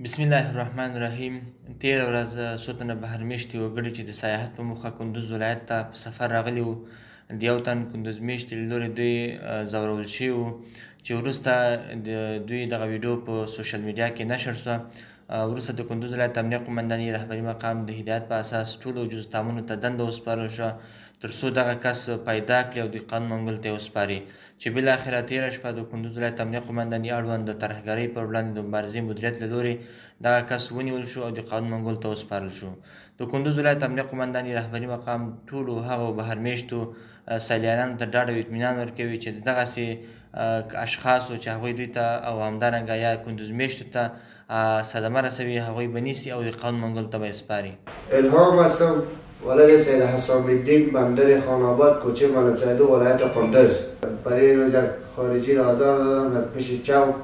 بسم الله الرحمن الرحیم. تېره ورځ څو تنه بهر میشتي وګړي چې د سیاحت په موخه کندوز ولایت ته په سفر راغلي وو، د یو تن کندوز میشتي له لورې دوی ځورول شوي وو، چې وروسته د دوی دغه ویډیو په سوشل میډیا کې نشر شوه. وروسته د کندوز ولایت امنیه قومندانۍ رهبري مقام د هدایت په اساس ټولو جزتامونو ته دنده وسپارل شوه تر څو دغه کس پیدا کړي او د قانون منګولو ته یې وسپاري، چې بالاخره تېره شپه د کندوز ولایت امنیه قومندانۍ اړوند د ترهګرۍ پر وړاندې د مبارزې مدیریت له لورې دغه کس ونیول شو او د قانون منګولو ته وسپارل شو. د کندوز ولایت امنیه قومندانۍ رهبري مقام ټولو هغو بهر میشتو سیلانیانو ته ډاډ او اطمینان ورکوي چې دغسې اشخاصو چې هغوی دوی ته او همدارنګه یا کندوز میشتو ته صدمه رسوي هغوی به نیسي او د قانون منګولو ته به یې سپاري. الهام هستم، ولد سید حسام الدین، بندر خان‌آباد، کوچه ملک‌زاده، ولایت قندوز. برای روز خارجی را آزار دادم در پیش چوک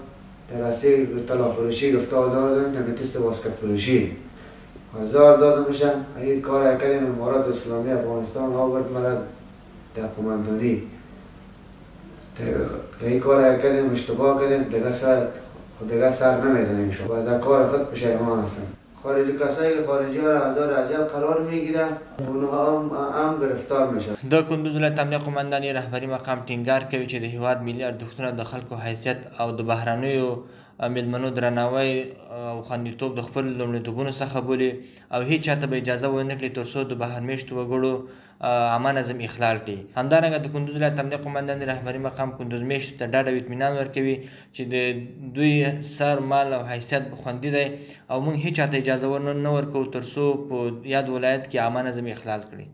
در راسته طلا فروشی گفته آزار دادم در تست باسکت فروشی آزار داده میشن. این کار کردیم امارات اسلامی افغانستان آورد مرا در قماندانی. این کار کردیم اشتباه کردیم، دیگه سر نمیدونیم شو و در کار خود پشیمان هستم. خارجی کسایی که خارجی ها را هزار عجل قرار میگیره اونها هم گرفتار میشن. د کندوز ولایت امنیه قومندانۍ رهبري مقام ټینګار کوي چې د هیواد ملي ارزښتونه د خلکو حیثیت او د بهرنیو میلمنو درناوی او خوندیتوب د خپلو لومړیتوبونو څخه بولي او هیڅ چاته به اجازه ونه کړي تر څو د بهر میشتو وګړو عامه نظم اخلال کړي. همدارنګه د کندوز ولایت امنیه قومندانۍ رهبري مقام کندوز میشتو ته ډاډ او اطمینان ورکوي چې د دوی سر مال او حیثیت خوندي دی او موږ هیڅ چاته اجازه نه ورکوو تر څو په یاد ولایت کې عامه نظم اخلال کړي.